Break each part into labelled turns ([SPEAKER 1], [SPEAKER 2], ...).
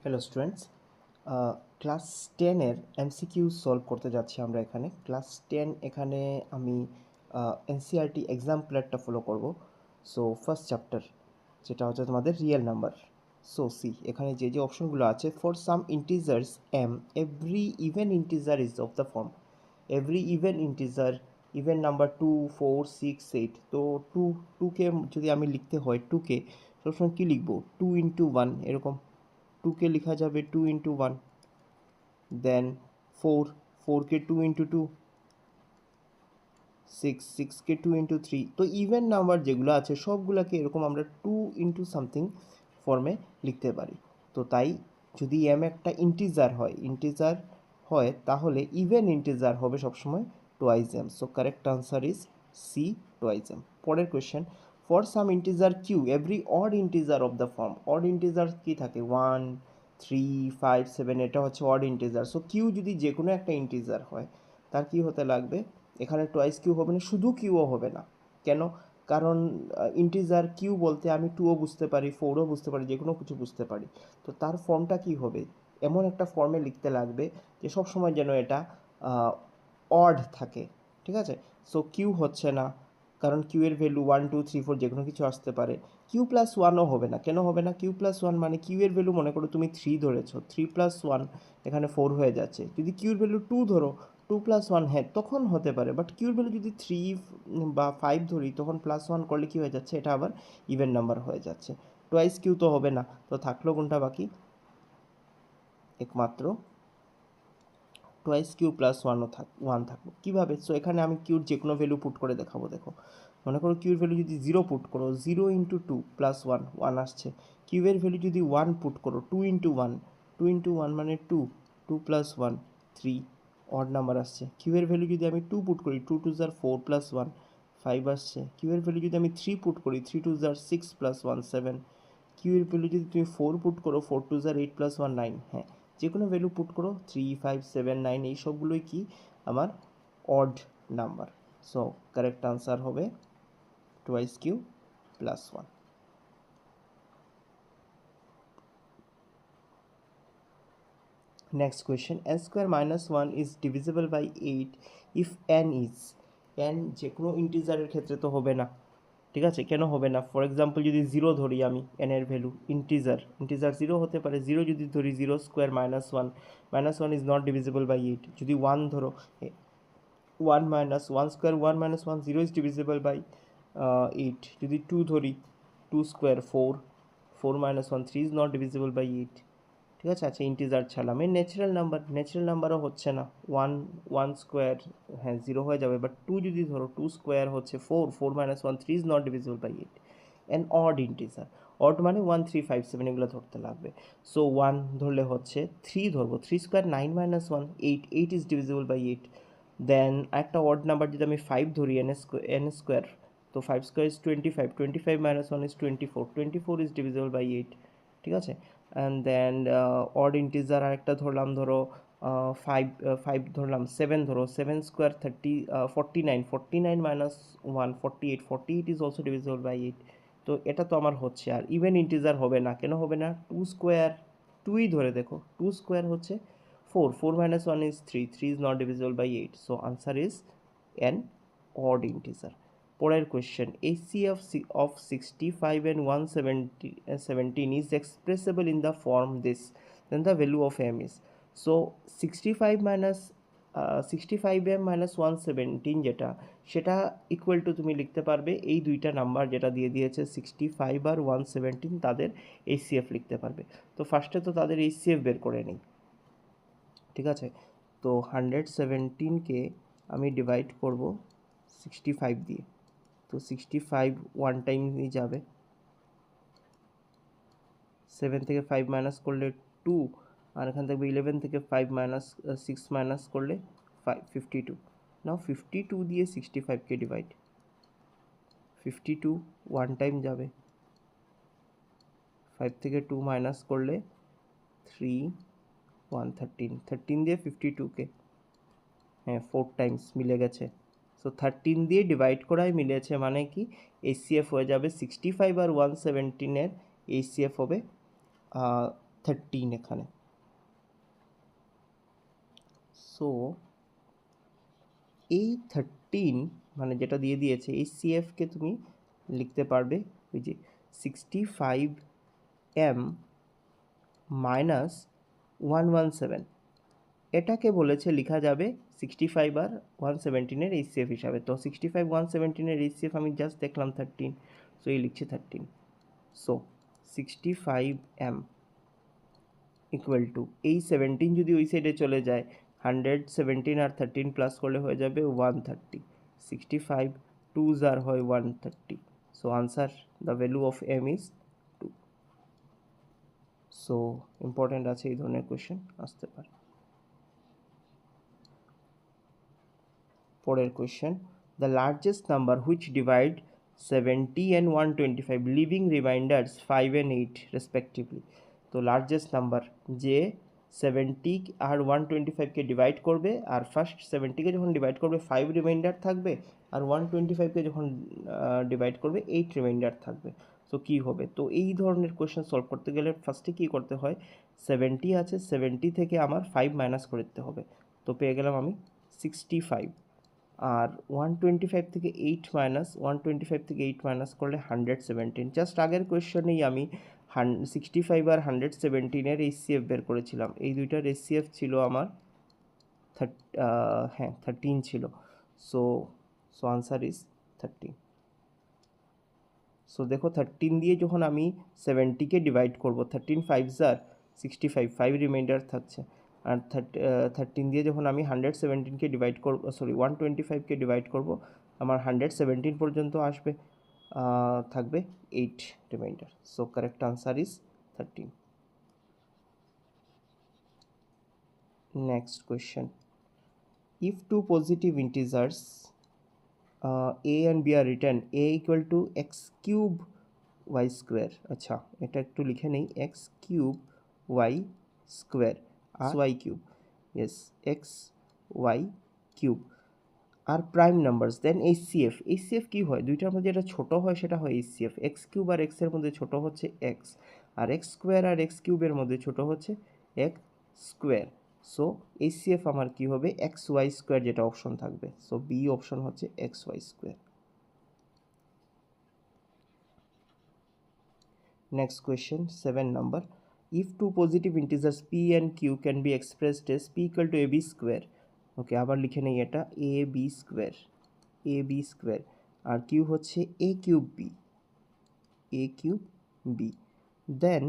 [SPEAKER 1] Hello students, class 10-এর MCQ solve করতে যাচ্ছি আমরা এখানে। ক্লাস 10 এখানে আমি এনসিইআরটি এক্সাম প্ল্যানটা ফলো করব। সো ফার্স্ট চ্যাপ্টার যেটা হচ্ছে তোমাদের রিয়েল নাম্বার। সো সি এখানে যে যে অপশনগুলো আছে, for some integers m every even integer is of the form every even integer, even number 2, 4, 6, 8। তো টুকে যদি আমি লিখতে হয়, টুকে সবসময় কী লিখবো, 2 into 1 এরকম। টুকে লেখা যাবে 2 into 1, দেন 4কে 2 into 2, 6কে 2 into 3। তো ইভেন নাম্বার যেগুলো আছে সবগুলোকে এরকম আমরা 2 into সামথিং ফর্মে লিখতে পারি। তো তাই যদি এম একটা ইন্টিজার হয় তাহলে ইভেন ইন্টিজার হবে সবসময় twice M. So correct answer is C, twice M. পরের question, for some integer Q every odd integer of the form. Odd integer কি থাকে, 1, 3, 5, 7, এটা হচ্ছে অড ইন্টিজার। সো কিউ যদি যে কোনো একটা ইন্টিজার হয় তার কি হতে লাগবে, এখানে টোয়াইস কিউ হবে না, শুধু কিউও হবে না। কেন? কারণ ইন্টিজার কিউ বলতে আমি 2ও বুঝতে পারি, 4ও বুঝতে পারি, যে কোনো কিছু বুঝতে পারি। তো তার ফর্মটা কি হবে, এমন একটা ফর্মে লিখতে লাগবে যে সবসময় যেন এটা অড থাকে। ঠিক আছে? সো কিউ হচ্ছে না, কারণ কিউ এর ভ্যালু 1, 2, 3, 4 যে কোনো কিছু আসতে পারে। কিউ প্লাস 1ও হবে না। কেন হবে না? কিউ প্লাস 1 মানে কিউ এর ভ্যালু মনে করো তুমি 3 ধরেছো, 3 প্লাস 1 এখানে 4 হয়ে যাচ্ছে। যদি কিউর ভ্যালু 2 ধরো, 2 প্লাস 1, হ্যাঁ তখন হতে পারে। বাট কিউর ভ্যালু যদি 3 বা 5 ধরি, তখন প্লাস 1 করলে কী হয়ে যাচ্ছে, এটা আবার ইভেন নাম্বার হয়ে যাচ্ছে। টোয়াইস কিউ তো হবে না, তো থাকলো কোনটা বাকি, একমাত্র টোয়াইস কিউ প্লাস 1 থাকলো। কীভাবে? সো এখানে আমি কিউর যে কোনো ভ্যালু পুট করে দেখাবো। দেখো, মনে করো কিউর ভ্যালু যদি 0 পুট করো, 0 ইন্টু 2 প্লাস 1, 1 আসছে। কিউয়ের ভ্যালু যদি 1 পুট করো, 2 ইন্টু 1, 2 ইন্টু 1 মানে 2, 2 প্লাস 1, 3, অড নাম্বার আসছে। কিউয়ের ভ্যালু যদি আমি 2 পুট করি, 2 2 4 প্লাস 1, 5 আসছে। কিউয়ের ভ্যালু যদি আমি 3 পুট করি, 3 2 6 প্লাস 1, 7। কিউয়ের ভ্যালু যদি তুমি 4 পুট করো, 4 2 8 প্লাস 1, 9। হ্যাঁ, যে কোনো ভ্যালু পুট করো, 3, 5, 7, 9, এই সবগুলোই কি আমার odd number. So correct answer হবে twice Q plus 1। Next question, n square minus 1 is divisible by 8 if n is, n যে কোনো ইন্টিজারের ক্ষেত্রে তো হবে না। ঠিক আছে, কেন হবে না? ফর এক্সাম্পল যদি 0 ধরি আমি, এন এর ভ্যালু, ইন্টিজার 0 হতে পারে। 0 যদি ধরি, 0 square minus 1, minus 1 is not divisible by 8। যদি 1 ধরো, 1 minus 1 square, 1 minus 1, 0 is divisible by 8। যদি 2 ধরি, 2 square 4, 4 minus 1, 3 is not divisible by 8। ঠিক আছে, আচ্ছা ইন্টিজার ছাড়লাম। এই ন্যাচারাল নাম্বারও হচ্ছে না। 1 স্কোয়ার, হ্যাঁ 0 হয়ে যাবে। বাট 2 যদি ধরো, 2 স্কোয়ার হচ্ছে 4, 4 minus 1, 3 is not divisible by 8। An odd integer, odd মানে 1, 3, 5, 7 এগুলো ধরতে লাগবে। সো 1 ধরলে হচ্ছে 3 ধরবো, 3 square 9 minus 1, 8, 8 is divisible by 8। Then একটা অড নাম্বার যদি আমি 5 ধরি, এন স্কোয়ার, তো 5 square is 25, 25 minus 1 is 24, 24 is divisible by 8। ঠিক আছে, অ্যান্ড দেন অড ইন্টিজার আরেকটা ধরলাম, ধরো 5 ধরলাম, 7 ধরো, 7 square 49, 49 minus 1, 48, 48 is also divisible by 8। তো এটা তো আমার হচ্ছে, আর ইভেন ইন্টিজার হবে না। কেন হবে না? 2 স্কোয়ার, 2ই ধরে দেখো, 2 স্কোয়ার হচ্ছে 4, 4 minus 1 is 3, 3 is not divisible by 8. So answer is an odd integer. পরের question, HCF of 65 and 117 is expressible in the form this, then the value of m is. So 65m minus 117 যেটা, সেটা equal to তুমি লিখতে পারবে এই দুইটা number যেটা দিয়ে দিয়েছে 65 আর 117, তাদের HCF লিখতে পারবে। তো ফার্স্টে তো তাদের HCF বের করে নিই। ঠিক আছে, তো 117কে আমি ডিভাইড করব 65 দিয়ে। তো 65 ওয়ান টাইমই যাবে, 7 থেকে 5 মাইনাস করলে 2, আর এখান থেকে 11 থেকে 5 মাইনাস 6 মাইনাস করলে 52। নাও 52 দিয়ে 65কে ডিভাইড, 52 ওয়ান টাইম যাবে, 5 থেকে 2 মাইনাস করলে 3, 1, 13 দিয়ে 52কে, হ্যাঁ 4 টাইমস মিলে গেছে। সো 13 দিয়ে ডিভাইড করাই মিলেছে, মানে কি HCF হয়ে যাবে 65 আর 117-এর HCF হবে 13 এখানে। সো এই 13 মানে যেটা দিয়ে দিয়েছে এই সিএফকে তুমি লিখতে পারবে ওই যে 65m মাইনাস 117, এটাকে বলেছে লেখা যাবে 65 আর 117 এইচসিএফ হিসাবে। তো 65 117 এইচসিএফ আমি জাস্ট দেখলাম 13, সো এই লিখছি 13। সো 65m ইকুয়াল টু এই 17 যদি ওই সাইডে চলে যায় 117 আর 13 প্লাস করলে হয়ে যাবে 130। 65 2s আর হয় 130। So answer the value of m is 2। So important আছে এই ধরনের কোয়েশ্চেন আসতে পারে। পরের question, the largest number which divide 70 and 125 living reminders 5 and 8 respectively. তো লার্জেস্ট নাম্বার যে 70 আর 125কে ডিভাইড করবে, আর ফার্স্ট 70কে যখন ডিভাইড করবে 5 রিমাইন্ডার থাকবে, আর 125কে যখন ডিভাইড করবে 8 রিমাইন্ডার থাকবে। সো কী হবে? তো এই ধরনের কোয়েশ্চেন সলভ করতে গেলে ফার্স্টে কী করতে হয়, 70 আছে, 70 থেকে আমার 5 মাইনাস করে দিতে হবে। তো পেয়ে গেলাম আমি 65। আর 125 থেকে 8 মাইনাস 125 থেকে 8 মাইনাস করলে 117। জাস্ট আগের কোয়েশ্চনেই আমি 65 আর 117-এর এইচসিএফ বের করেছিলাম। এই দুইটার এইচসিএফ ছিল আমার 13 ছিল। So answer is 13। সো দেখো 13 দিয়ে যখন আমি 70কে ডিভাইড করব, 13 5s আর 65, 5 রিমাইন্ডার থাকছে। আর 13 দিয়ে যখন আমি 117কে ডিভাইড করব, 125কে ডিভাইড করব, আমার 117 পর্যন্ত আসবে, থাকবে 8 remainder. So correct answer is 13। Next question, if two positive integers a and b are written a equal to x cube y square। আচ্ছা, এটা একটু লিখে নেই, x cube y square আর y cube, yes x y cube আর prime numbers, দেন HCF. HCF কী হয়? দুইটার মধ্যে যেটা ছোটো হয় সেটা হয় এইচসিএফ। এক্স কিউব আর এক্সের মধ্যে ছোটো হচ্ছে এক্স, আর এক্স স্কোয়ার আর এক্স কিউবের মধ্যে ছোটো হচ্ছে এক্স স্কোয়ার। সো এইচসিএফ আমার কী হবে? এক্স ওয়াই স্কোয়ার, যেটা অপশন থাকবে। সো বি অপশন হচ্ছে X Y square. Next question 7 number, if two positive integers P and Q can be expressed as P equal to A B square. Okay, আবার লিখে নেই এটা, A B square, A B square, আর Q হচ্ছে এ cube B, A cube B. Then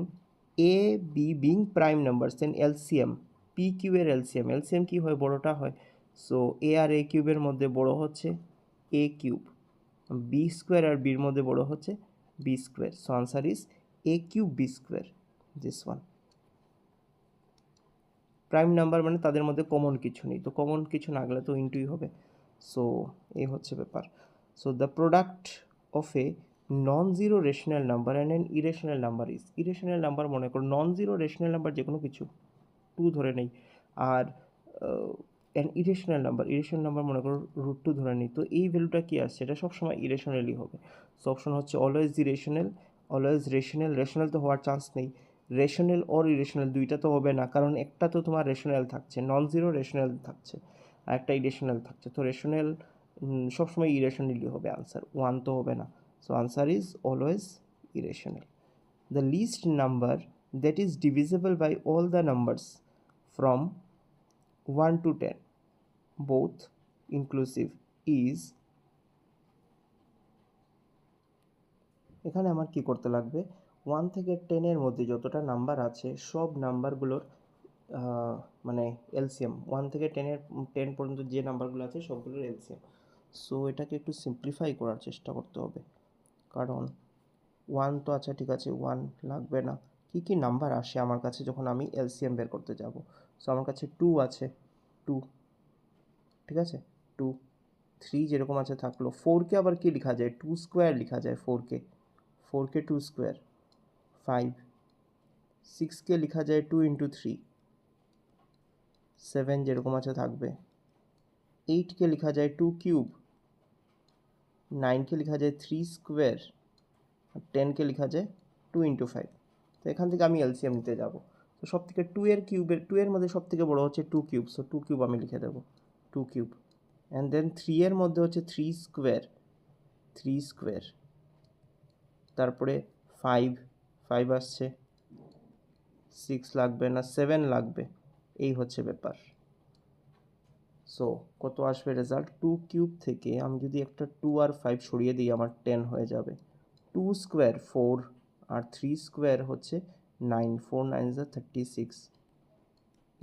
[SPEAKER 1] A B being prime numbers, then LCM, P Q এর LCM, LCM কী হয়? বড়োটা হয়। So এ আর এ কিউবের মধ্যে বড়ো হচ্ছে এ কিউব, বি স্কোয়ার আর বির মধ্যে বড়ো হচ্ছে b square. So answer is a cube b square, this one. Prime number মানে তাদের মধ্যে কমন কিছু নেই, তো কমন কিছু না গেলে তো ইন্টুই হবে। সো এই হচ্ছে ব্যাপার। So the product of A non zero rational number and an irrational number is. Irrational number মনে করো, নন জিরো রেশনাল নাম্বার যে কোনো কিছু, 2 ধরে নেই, আর অ্যান ইরেশনাল নাম্বার মনে করো √2 ধরে নিই, তো এই ভ্যালুটা কী আসছে? এটা সবসময় ইরেশনালই হবে। সো অপশন হচ্ছে always irrational, always rational. Rational তো হওয়ার চান্স নেই, রেশনাল অর ইরেশনাল দুইটা তো হবে না, কারণ একটা তো তোমার রেশনাল থাকছে, নন জিরো রেশনাল থাকছে, আর একটা ইরেশনাল থাকছে। তো রেশনাল সবসময় ইরেশনালই হবে আনসার, 1 তো হবে না। So answer is always irrational. The list number that is divisible by all the numbers from 1 to 10 both inclusive is। এখানে আমার কি করতে লাগবে? 1 থেকে 10-এর মধ্যে যতটা নাম্বার আছে সব নাম্বারগুলোর মানে এলসিএম, 1 থেকে 10 পর্যন্ত যে নাম্বারগুলো আছে সবগুলোর এলসিএম। সো এটাকে একটু সিম্পলিফাই করার চেষ্টা করতে হবে, কারণ 1 তো আচ্ছা ঠিক আছে, 1 লাগবে না। কী কী নাম্বার আসে আমার কাছে যখন আমি এলসিএম বের করতে যাব? সো আমার কাছে 2 আছে, 2, ঠিক আছে, 2, 3 যেরকম আছে থাকলো। 4কে আবার কি লেখা যায়? 2 স্কোয়ার লেখা যায় 4কে, 4কে 2 স্কোয়ার। 5, 6কে লেখা যায় 2 ইন্টু 3, 7 যেরকম আছে থাকবে। 8কে লেখা যায় 2 কিউব, 9কে লেখা যায় 3 স্কোয়ার, আর 10কে লেখা যায় 2 ইন্টু 5। তো এখান থেকে আমি এলসিএম নিতে যাব। সব থেকে 2 এর কিউবের 2 এর মধ্যে সব থেকে বড় হচ্ছে 2 কিউব, সো 2 কিউব আমি লিখে দেবো 2 কিউব। অ্যান্ড দেন 3 এর মধ্যে হচ্ছে 3 স্কোয়ার, 3 স্কোয়ার। তারপরে 5 আসছে, 6 লাগবে না 7 লাগবে, এই হচ্ছে ব্যাপার। সো কত আসবে রেজাল্ট? 2 কিউব থেকে আমি যদি একটা 2 আর 5 সরিয়ে দিই আমার 10 হয়ে যাবে। 2 স্কোয়ার 4 আর 3 স্কোয়ার হচ্ছে 9, 4 9 36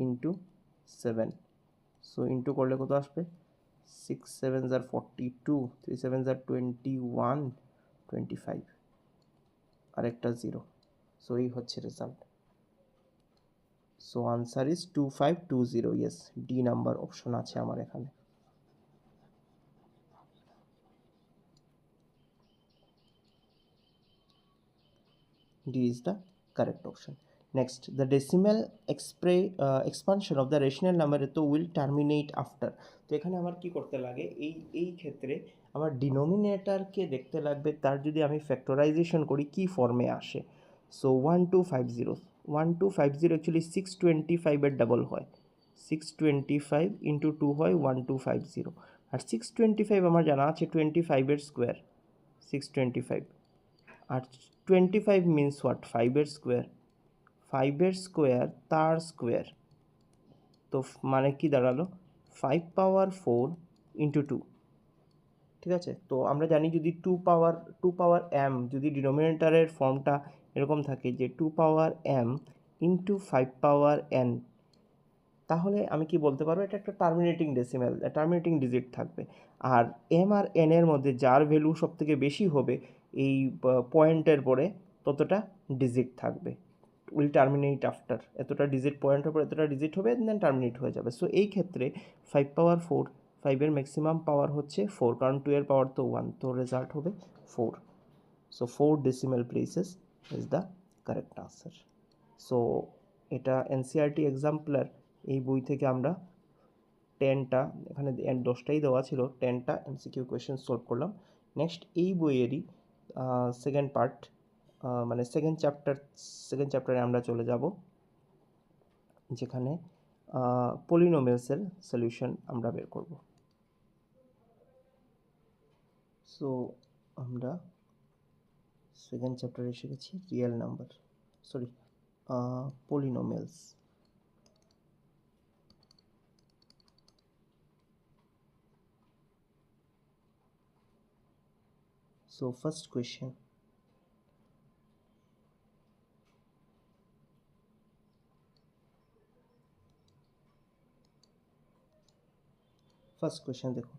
[SPEAKER 1] ইন্টু 7। সো ইন্টু করলে কত আসবে? 6 7 42, 3 7 21, 25 আর একটা 0। সো এই হচ্ছে result. So answer is 2520। Yes, D number option আছে আমার এখানে। D is the correct option. Next, the decimal expansion of the rational number will terminate after. তো এখানে আমার কি করতে লাগে, এই ক্ষেত্রে আমার ডিনোমিনেটরকে দেখতে লাগবে, তার যদি আমি ফ্যাক্টরাইজেশন করি কি ফর্মে আসে। সো 1250, 1250 অ্যাকচুয়ালি 625-এর ডাবল হয়, 625 ইন্টু 2 হয় 1250, আর 625 আমার জানা আছে 25-এর স্কোয়ার, 625। আর 25 মিনস হোয়াট? 5-এর স্কোয়ার, 5-এর স্কোয়ার তার স্কোয়ার। তো মানে কি দাঁড়ালো? 5 পাওয়ার 4 ইন্টু 2। ঠিক আছে, তো আমরা জানি যদি 2 পাওয়ার m, যদি ডিনোমিনেটরের ফর্মটা এরকম থাকে যে 2 পাওয়ার m ইন্টু 5 পাওয়ার n, তাহলে আমি কি বলতে পারবো? এটা একটা টার্মিনেটিং ডেসিমেল, টার্মিনেটিং ডিজিট থাকবে। আর m আর n এর মধ্যে যার ভ্যালু সব থেকে বেশি হবে এই পয়েন্টের পরে, ততটা ডিজিট থাকবে। উইল টার্মিনেট আফটার, এতটা ডিজিট পয়েন্টের পর এতটা ডিজিট হবে, দেন টার্মিনেট হয়ে যাবে। সো এই ক্ষেত্রে 5 পাওয়ার 4, 5-এর ম্যাক্সিমাম পাওয়ার হচ্ছে 4, কারণ 2 এর পাওয়ার তো 1, তো রেজাল্ট হবে 4। So 4 decimal places is the correct answer. So এটা এনসিইআরটি এক্সাম্পলার, এই বই থেকে আমরা 10টা, এখানে 10টাই দেওয়া ছিল, 10টা এমসিকিউ কোয়েশ্চেন সলভ করলাম। নেক্সট এই বইয়েরই সেকেন্ড পার্ট, মানে সেকেন্ড চ্যাপ্টারে আমরা চলে যাব, যেখানে পলিনোমিয়ালসের সলিউশন আমরা বের করব। সো আমরা সেকেন্ড চ্যাপ্টারে এসে গেছি, real number, sorry polynomials. So first question, দেখো,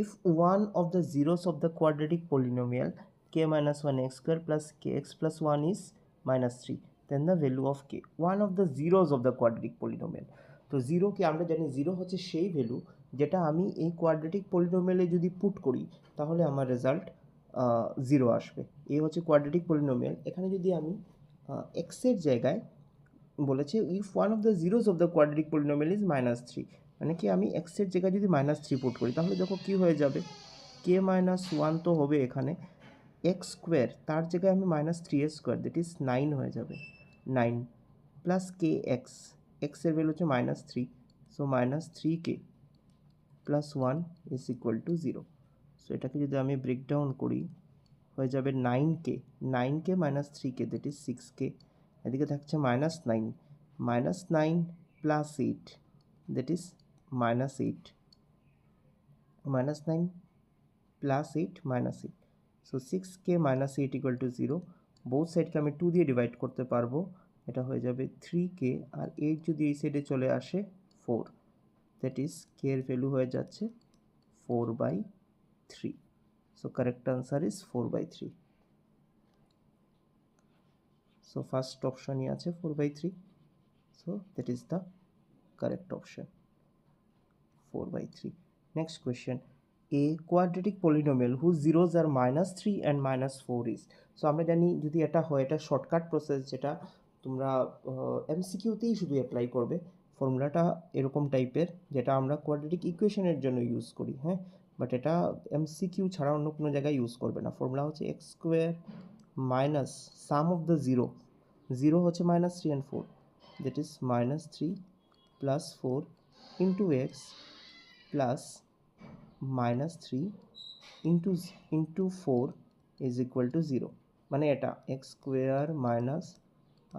[SPEAKER 1] if one of the zeros of the quadratic polynomial k minus 1 x square plus kx plus 1 is minus 3, then the value of k, one of the zeros of the quadratic polynomial। তো zero কি আমরা জানি, zero হচ্ছে সেই value যেটা আমি এই quadratic পলিনোমিয়ালে যদি পুট করি তাহলে আমার রেজাল্ট জিরো আসবে। এই হচ্ছে কোয়াড্রেটিক পলিনোমিয়াল। এখানে যদি আমি এক্সের জায়গায় বলেছে if one of the zeros of the quadratic polynomial is -3, মানে কি আমি এক্সের জায়গায় যদি -3 পুট করি তাহলে দেখো কী হয়ে যাবে, k-1 তো হবে এখানে, এক্স স্কোয়ার তার জায়গায় আমি -3 স্কোয়ার, দ্যাট ইজ 9 হয়ে যাবে, 9 প্লাস কে এক্স, এক্সের ভ্যালু হচ্ছে -3, so -3k plus 1 is equal to 0। So এটাকে যদি আমি ব্রেকডাউন করি হয়ে যাবে 9k, 9k minus 3k, that is 6k। এদিকে থাকছে -9, -9 plus 8, that is -8, -9 plus 8 -8, so 6k minus 8 equal to 0। Both সাইডকে আমি 2 দিয়ে ডিভাইড করতে পারবো, এটা হয়ে যাবে 3k, আর 8 যদি এই সাইডে চলে আসে 4, দ্যাট ইজ k এর ভ্যালু হয়ে যাচ্ছে 4/3। So correct answer is 4/3। So first option ही আছে 4/3, so that is the correct option, 4/3। Next question, a quadratic polynomial whose zeros are -3 and -4 is, so আমরা জানি যদি এটা হয়, এটা শর্টকাট প্রসেস, যেটা তোমরা এমসিকিউতেই শুধু অ্যাপ্লাই করবে। ফর্মুলাটা এরকম টাইপের, যেটা আমরা কোয়াড্রেটিক ইকুয়েশনের জন্য ইউজ করি, হ্যাঁ, বাট এটা এমসিকিউ ছাড়া অন্য কোনো জায়গায় ইউজ করবে না। ফর্মুলা হচ্ছে x square minus some of the zero, zero হচ্ছে -3 and 4, that is minus 3 plus 4 into x plus minus 3 into 4 is equal to 0. মানে এটা x square minus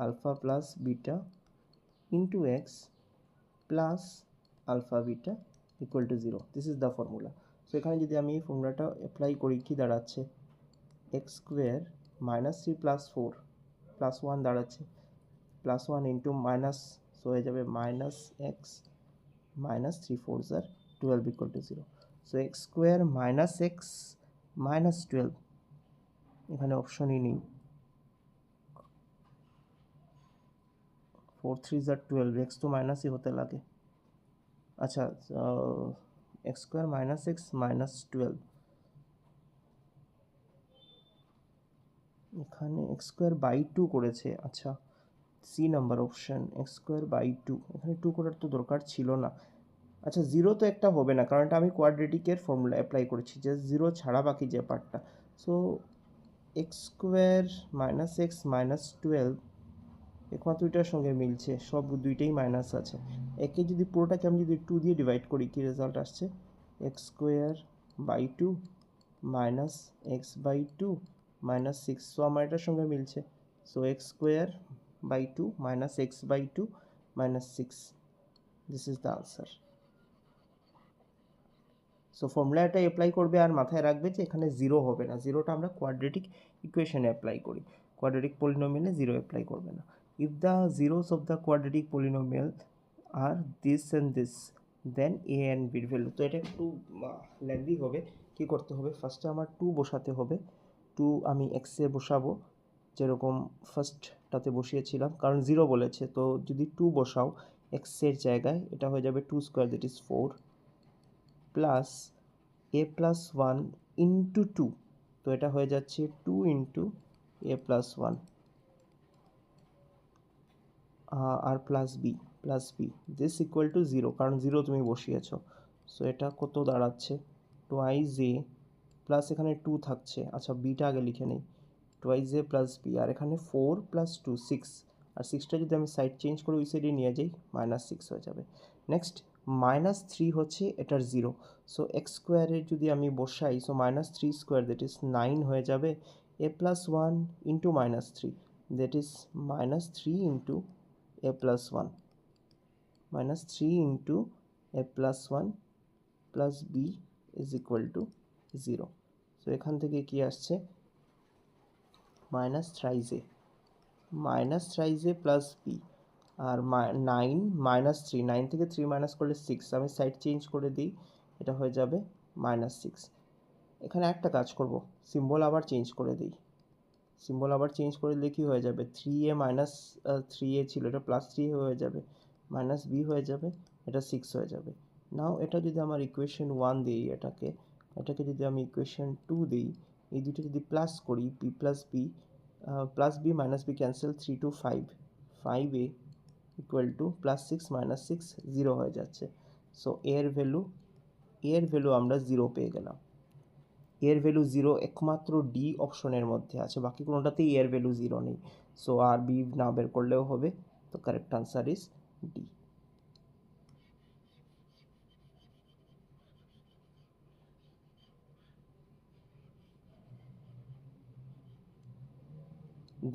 [SPEAKER 1] alpha plus beta into x plus alpha beta equal to 0. This is the formula. So এখানে যদি আমি এই ফর্মুলাটা apply করি কি দাঁড়াচ্ছে x square minus 3 plus 4 plus 1 দাঁড়াচ্ছে plus 1 into minus, so হয়ে যাবে minus x minus 3 4s are 12 equal to 0. So x square minus x minus 12 এখানে অপশনই নেই, 4 3s are 12, x তো মাইনাসই হতে লাগে। আচ্ছা x square minus x minus 12 এখানে x square by 2 করেছে। আচ্ছা c number option x square by 2, এখানে 2 করার তো দরকার ছিল না। আচ্ছা জিরো তো একটা হবে না কারণ এটা আমি কোয়াড্রেটিকের ফর্মুলা অ্যাপ্লাই করেছি, জাস্ট জিরো ছাড়া বাকি যে পার্টটা। So x square minus x minus 12 একমাত্র এটার সঙ্গে মিলছে, সব দুইটাই মাইনাস আছে। একে যদি পুরোটাকে আমি যদি 2 দিয়ে ডিভাইড করি কি রেজাল্ট আসছে x square by 2 minus x by 2 minus 6। So আমার এটার সঙ্গে মিলছে, so x square by 2 minus x by 2 minus 6, this is the answer. So ফর্মুলাটা অ্যাপ্লাই করবে আর মাথায় রাখবে যে এখানে জিরো হবে না, জিরোটা আমরা কোয়াড্রেটিক ইকুয়েশনে অ্যাপ্লাই করি, কোয়াড্রেটিক পলিনোমিয়ালে জিরো অ্যাপ্লাই করবে না। If the zeros of the quadratic polynomial are this and this then a and বির ভ্যালু। তো এটা একটু লেন্দি হবে, কি করতে হবে ফার্স্টে আমার 2 বসাতে হবে, 2 আমি এক্সে বসাবো যেরকম ফার্স্টটাতে বসিয়েছিলাম, কারণ জিরো বলেছে, তো যদি 2 বসাও এক্সের জায়গায় এটা হয়ে যাবে 2 square that is 4 plus a plus 1 into 2, তো এটা হয়ে যাচ্ছে 2 ইন্টু এ প্লাস 1 আর plus b this equal to 0, কারণ 0 তুমি বসিয়েছ। সো এটা কত দাঁড়াচ্ছে টোয়াইজ এ প্লাস এখানে 2 থাকছে, আচ্ছা বিটা আগে লিখে নেই, টোয়াইজ এ প্লাস বি, আর এখানে 4 প্লাস 2 6, আর 6টা যদি আমি সাইড চেঞ্জ করে ওই সাইডে নিয়ে যাই মাইনাস 6 হয়ে যাবে। নেক্সট মাইনাস 3 হচ্ছে এটার 0, সো এক্স স্কোয়ারে যদি আমি বসাই so minus 3 square that is 9 হয়ে যাবে, A plus 1 into minus 3 that is minus 3 into a plus 1 minus 3 into a plus 1 plus b is equal to 0. so এখান থেকে কি আসছে মাইনাস থ্রাইজ এ প্লাস বি, আর 9 মাইনাস 3, 9 থেকে 3 মাইনাস করলে 6, আমি সাইড চেঞ্জ করে দিই এটা হয়ে যাবে মাইনাস 6। এখানে একটা কাজ করব, সিম্বল আবার চেঞ্জ করে দিই, সিম্বল আবার চেঞ্জ করে দিলে কি হয়ে যাবে 3a মাইনাস 3a ছিল এটা প্লাস 3 হয়ে যাবে, মাইনাস বি হয়ে যাবে, এটা 6 হয়ে যাবে। নাও এটা যদি আমার ইকুয়েশন 1 দিই, এটাকে যদি আমি ইকুয়েশন 2 দিই, এই দুটো যদি প্লাস করি b plus b minus b cancel, 3 to 5, 5a equal to plus 6 minus 6 0 হয়ে যাচ্ছে। সো এর ভ্যালু আমরা 0 পেয়ে গেলাম, এর ভ্যালু 0 একমাত্র ডি অপশনের মধ্যে আছে, বাকি কোনোটাতেই এর ভ্যালু 0 নেই। সো আর বি না বের করলেও হবে, তো correct answer is D.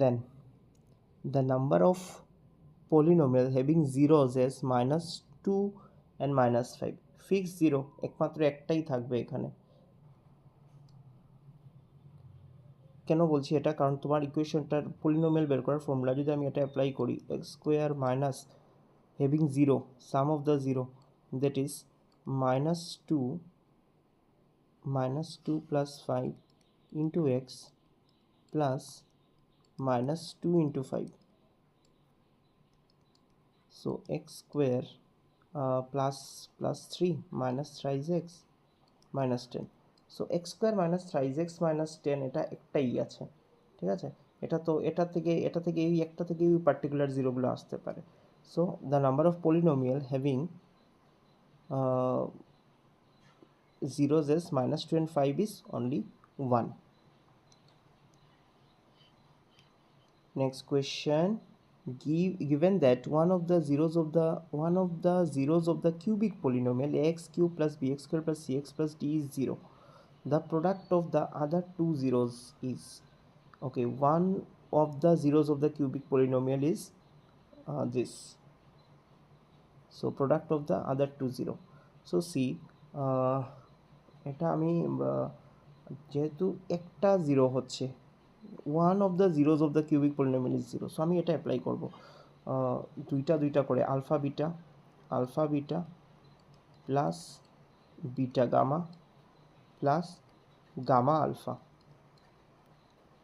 [SPEAKER 1] Then the number of polynomial having zeros as minus 2 and minus 5, fixed 0 একমাত্র একটাই থাকবে এখানে। কেন বলছি এটা, কারণ তোমার ইকুয়েশনটার পলিনোমিয়াল বের করার ফর্মুলা যদি আমি এটা অ্যাপ্লাই করি x square minus having 0 some of the 0 that is minus 2 plus 5 into x plus minus 2 into 5, so x square plus 3 minus thrice x minus 10, so x square minus thrice x minus 10 এটা একটাই আছে, ঠিক আছে, এটা থেকে এই একটা থেকে এই পার্টিকুলার জিরোগুলো আসতে পারে। So the number of polynomial having zeros as minus 2 and 5 is only 1. Next question, given that one of the zeros of the cubic polynomial ax cube plus bx square plus cx plus d is 0, the product of the other two zeros is, okay, one of the zeros of the cubic polynomial is this, so product of the other two zero. So see, এটা আমি যেহেতু একটা zero হচ্ছে, one of the zeros of the cubic polynomial is zero, so আমি এটা apply করব দুইটা করে alpha beta plus beta gamma plus gamma alpha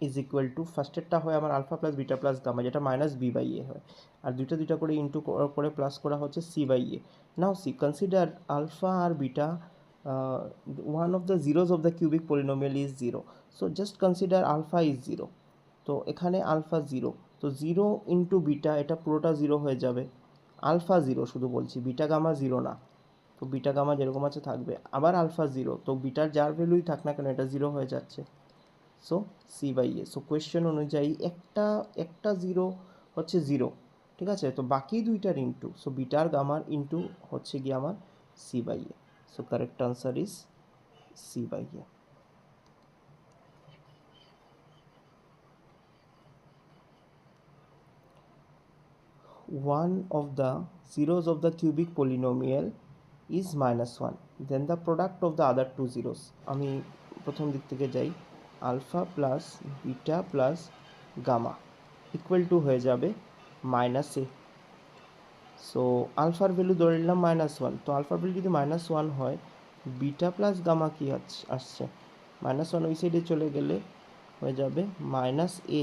[SPEAKER 1] is equal to, ফার্স্টেরটা হয় আমার alpha plus beta plus gamma, যেটা মাইনাস বি বাই এ হয়, আর দুইটা করে ইন্টু করে প্লাস করা হচ্ছে C by A. Now C, consider alpha আর beta, one of the zeros of the cubic polynomial is 0, so just consider alpha is 0, তো এখানে আলফা 0, তো 0 ইন্টু বিটা, এটা পুরোটা 0 হয়ে যাবে, আলফা 0 শুধু বলছি, বিটা গামা 0 না, তো বিটা গামা যেরকম আছে থাকবে, আবার আলফা 0, তো বিটার যার ভ্যালুই থাক না কেন এটা 0 হয়ে যাচ্ছে, so c by a. So question অনুযায়ী একটা 0 হচ্ছে 0, ঠিক আছে, তো বাকি দুইটার ইন্টু, সো বিটার গামার ইন্টু হচ্ছে গিয়ে আমার c by a, so correct answer is c by a. One of the zeros of the cubic polynomial is -1, then the product of the other two zeros, আমি প্রথম দিক থেকে যাই, alpha plus beta plus gamma equal to হয়ে যাবে minus a, so আলফার value ধরে নিলাম -1, তো আলফার ভ্যালু যদি -1 হয়, বিটা প্লাস গামা কি আসছে, -1 ওই সাইডে চলে গেলে হয়ে যাবে মাইনাস এ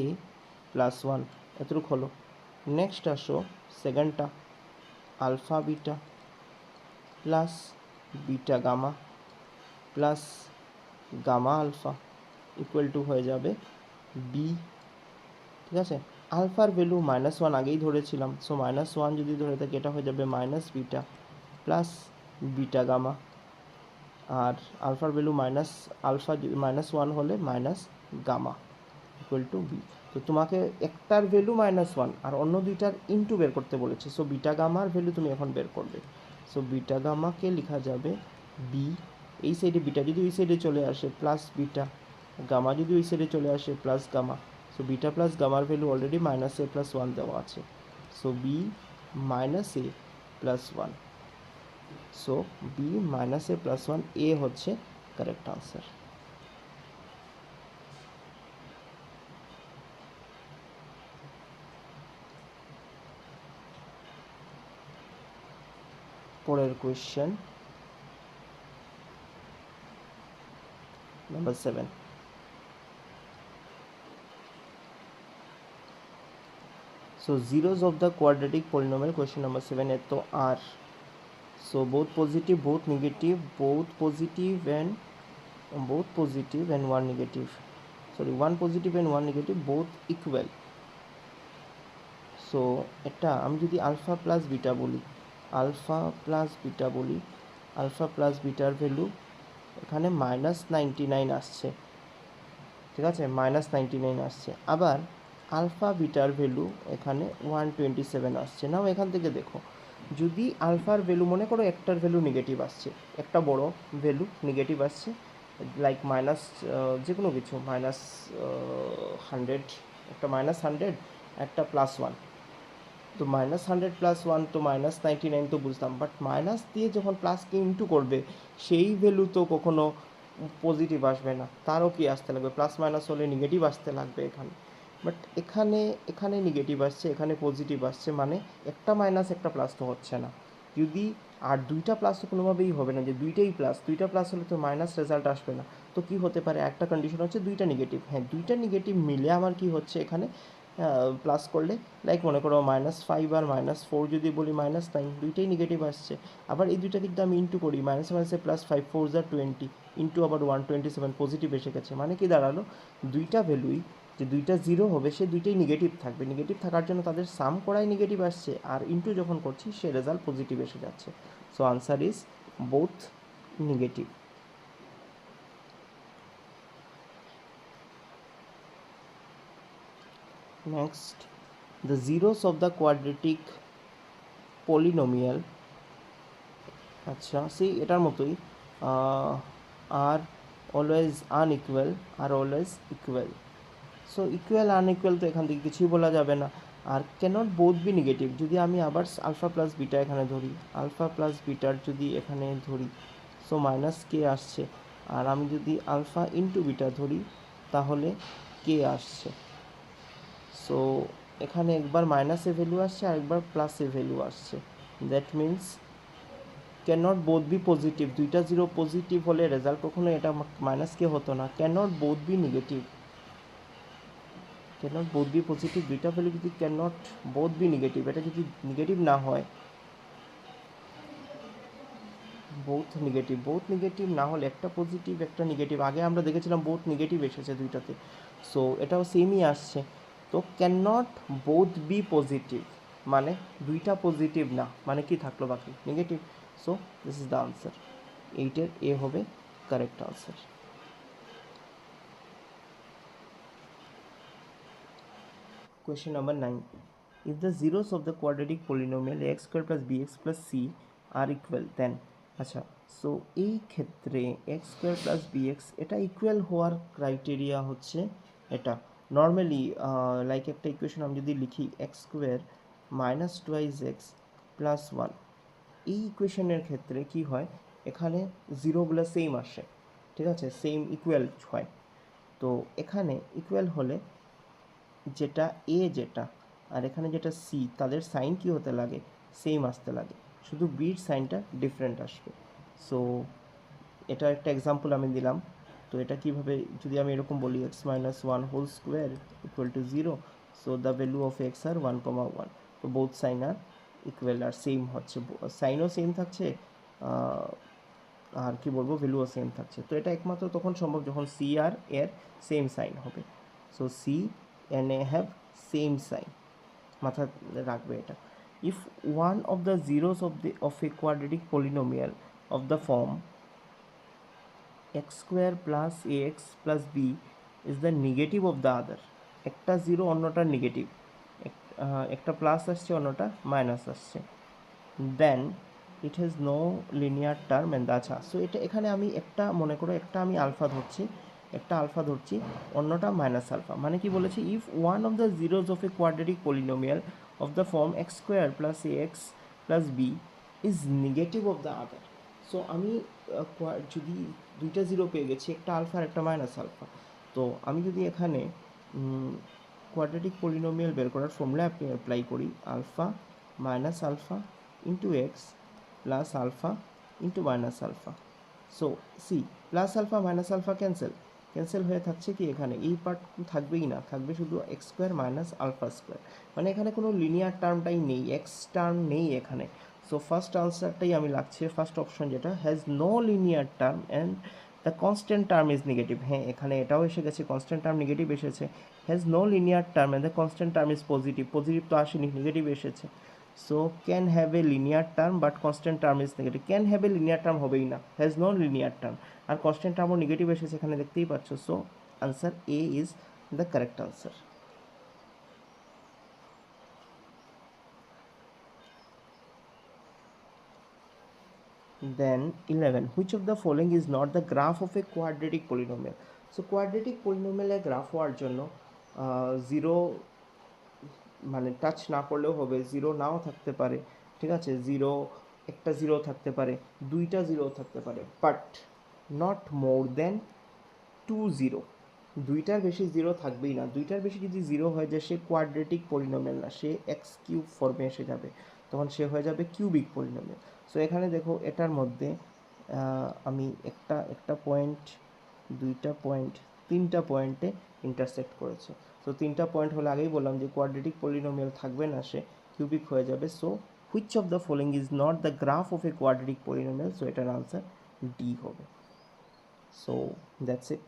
[SPEAKER 1] প্লাস 1, এতটুকু হলো। নেক্সট আসো সেকেন্ডটা, alpha beta plus beta gamma plus gamma alpha equal to হয়ে যাবে বি, ঠিক আছে, আলফার ভ্যালু -1 আগেই ধরেছিলাম, সো -1 যদি ধরে থাকি এটা হয়ে যাবে minus beta plus beta gamma, আর আলফার ভ্যালু আলফা -1 হলে minus gamma equal to B. তো তোমাকে একটার ভ্যালু -1 আর অন্য দুইটার ইনটু বের করতে বলেছে, সো বিটা গামার ভ্যালু তুমি এখন বের করবে, সো বিটা গামাকে লেখা যাবে বি, এই সাইডে বিটা যদি ওই সাইডে চলে আসে প্লাস বিটা, গামা যদি ওই সাইডে চলে আসে plus gamma, so beta plus গামার ভ্যালু অলরেডি -a+1 দেওয়া আছে, so B -a+1, so B -a+1, A হচ্ছে কারেক্ট আনসার। পরের question number 7, so zeros of the quadratic polynomial, question number 7 এর তো আর, so both positive both negative, both positive and one negative, sorry one positive and one negative, both equal, so এটা আমি যদি alpha plus beta বলি, alpha plus bitter value এখানে -99 আসছে, ঠিক আছে, -99 আসছে, আবার আলফা বিটার ভ্যালু এখানে 127 আসছে। নাও এখান থেকে দেখো, যদি আলফার ভ্যালু মনে করো একটার ভ্যালু নেগেটিভ আসছে, একটা বড় ভ্যালু নেগেটিভ আসছে, লাইক মাইনাস যে কোনো কিছু -100, একটা -100 একটা +1, তো -100 +1 তো -99 তো বুঝতাম, বাট মাইনাস দিয়ে যখন প্লাসকে ইন্টু করবে সেই ভ্যালু তো কখনো পজিটিভ আসবে না, তারও কি আসতে লাগবে, প্লাস মাইনাস হলে নেগেটিভ আসতে লাগবে এখানে, বাট এখানে নেগেটিভ আসছে, এখানে পজিটিভ আসছে, মানে একটা মাইনাস একটা প্লাস তো হচ্ছে না, যদি আর দুইটা প্লাস তো কোনোভাবেই হবে না, যে দুইটা প্লাস হলে তো মাইনাস রেজাল্ট আসবে না, তো কি হতে পারে, একটা কন্ডিশন হচ্ছে দুইটা নেগেটিভ, হ্যাঁ দুইটা নেগেটিভ মিলে আমার কি হচ্ছে এখানে প্লাস করলে, লাইক মনে করো -5 আর -4 যদি বলি -9, দুইটাই নেগেটিভ আসছে, আবার এই দুইটা কিন্তু আমি ইন্টু করি, মাইনাসে মাইনাসে +5 4 20 ইন্টু আবার 127 পজিটিভ এসে গেছে, মানে কি দাঁড়ালো, দুইটা ভ্যালুই যে দুইটা জিরো হবে সে দুইটাই নেগেটিভ থাকবে, নেগেটিভ থাকার জন্য তাদের সাম করাই নেগেটিভ আসছে, আর ইন্টু যখন করছি সে রেজাল্ট পজিটিভ এসে যাচ্ছে, so answer is both negative. Next the zeros of the quadratic polynomial, আচ্ছা সেই এটার মতোই আর অলওয়েজ আনইকুয়াল, আর always equal. So equal unequal তো এখান থেকে কিছুই বলা যাবে না। আর ক্যানট বোথ বি নেগেটিভ, যদি আমি আবার আলফা প্লাস বিটা এখানে ধরি, আলফা প্লাস বিটার যদি এখানে ধরি, সো মাইনাস কে আসছে। আর আমি যদি আলফা ইন্টু বিটা ধরি তাহলে কে আসছে। সো এখানে একবার মাইনাসে ভ্যালু আসছে আর একবার প্লাসে ভ্যালু আসছে। That means cannot both be positive, দুইটা জিরো পজিটিভ হলে রেজাল্ট কখনো এটা মাইনাস কে হতো না। Cannot both be negative, cannot both be positive, দুইটা ভ্যালু যদি ক্যানট বোথ বি নেগেটিভ, এটা যদি নেগেটিভ না হয়, বোথ নেগেটিভ না হলে একটা পজিটিভ একটা নেগেটিভ, আগে আমরা দেখেছিলাম বোথ নেগেটিভ এসেছে দুইটাতে, সো এটাও সেমই আসছে। তো ক্যানট বোথ বি পজিটিভ মানে দুইটা পজিটিভ না, মানে কি থাকলো বাকি negative. So this is the answer, এইটের এ হবে correct answer. Question number 9. If the zeros of the quadratic polynomial x square plus bx plus c are equal, then আচ্ছা সো এই ক্ষেত্রে এক্স স্কোয়ার প্লাস বিএক্স এটা equal হওয়ার criteria হচ্ছে এটা। Normally like একটা ইকুয়েশন আমি যদি লিখি x square minus twice x plus one, এই ইকুয়েশনের ক্ষেত্রে কি হয়, এখানে জিরোগুলো সেম আসে, ঠিক আছে, সেম ইকুয়াল হয়। তো এখানে ইকুয়াল হলে যেটা এ যেটা আর এখানে যেটা সি, তাদের সাইন কি হতে লাগে, সেম আসতে লাগে, শুধু বির সাইনটা ডিফারেন্ট আসবে। সো এটা একটা এক্সাম্পল আমি দিলাম। তো এটা কিভাবে, যদি আমি এরকম বলি X minus one whole square equal to zero, so the value of X are 1,1, তো both sign are equal are same হচ্ছে, সাইনও সেম থাকছে আর কি বলবো ভ্যালুও সেম থাকছে। তো এটা একমাত্র তখন সম্ভব যখন সি আর এর সেম সাইন হবে। So c and a have same sign, মাথায় রাখবে এটা। if one of the zeros of a quadratic polynomial of the form x square plus ax plus b is the negative of the other, একটা zero অন্যটা negative, একটা plus আসছে অন্যটা minus আসছে, then it has no linear term and আচ্ছা so এটা এখানে আমি একটা মনে করো একটা আমি আলফা ধরছি, একটা আলফা ধরছি অন্যটা মাইনাস আলফা, মানে কি বলেছি, if one of the zeros of a quadratic polynomial of the form x square plus a x plus b is negative of the other. So আমি যদি দুইটা জিরো পেয়ে গেছি, একটা আলফা আর একটা মাইনাস আলফা, তো আমি যদি এখানে কোয়াড্রেটিক পলিনোমিয়াল বের করার ফর্মুলা অ্যাপ্লাই করি, alpha minus alpha into x plus alpha into minus alpha, so c plus alpha minus alpha cancel হয়ে থাকছে কি, এখানে এই পার্ট থাকবেই না, থাকবে শুধু x square minus alpha square, মানে এখানে কোনো লিনিয়ার টার্মটাই নেই, এক্স টার্ম নেই এখানে। সো ফার্স্ট আনসারটাই আমি লাগছে, ফার্স্ট অপশন যেটা has no linear term and the constant term is negative. হ্যাঁ এখানে এটাও এসে গেছে, কনস্ট্যান্ট টার্ম নেগেটিভ এসেছে, has no linear term and the constant term is positive, positive তো আসেনি, নেগেটিভ এসেছে। So can have a linear term but constant term is negative, can have a linear term হবেই না, has no linear term, আর constant টার্মও negative এসেছে এখানে দেখতেই পাচ্ছ। So answer A is the correct answer. Then 11, which of the following is not the graph of a quadratic polynomial? So quadratic polynomial এর graph হওয়ার জন্য জিরো মানে টাচ না করলেও হবে, জিরো নাও থাকতে পারে, ঠিক আছে, জিরো একটা জিরো থাকতে পারে, দুইটা জিরো থাকতে পারে, but not more than 2 zero, দুইটার বেশি জিরো থাকবেই না, দুইটার বেশি যদি জিরো হয়ে যায় সে কোয়াড্রেটিক পলিনোমিয়াল না, সে এক্স কিউব ফর্মে এসে যাবে, তখন সে হয়ে যাবে কিউবিক পলিনোমিয়াল। সো এখানে দেখো এটার মধ্যে আমি একটা পয়েন্ট, দুইটা পয়েন্ট, তিনটা পয়েন্টে ইন্টারসেক্ট করেছে। সো তিনটা পয়েন্ট হলে আগেই বললাম যে কোয়াড্রেটিক পলিনোমিয়াল থাকবে না, সে কিউবিক হয়ে যাবে। So which of the following is not the graph of a quadratic polynomial, so এটার আনসার ডি হবে। So that's it.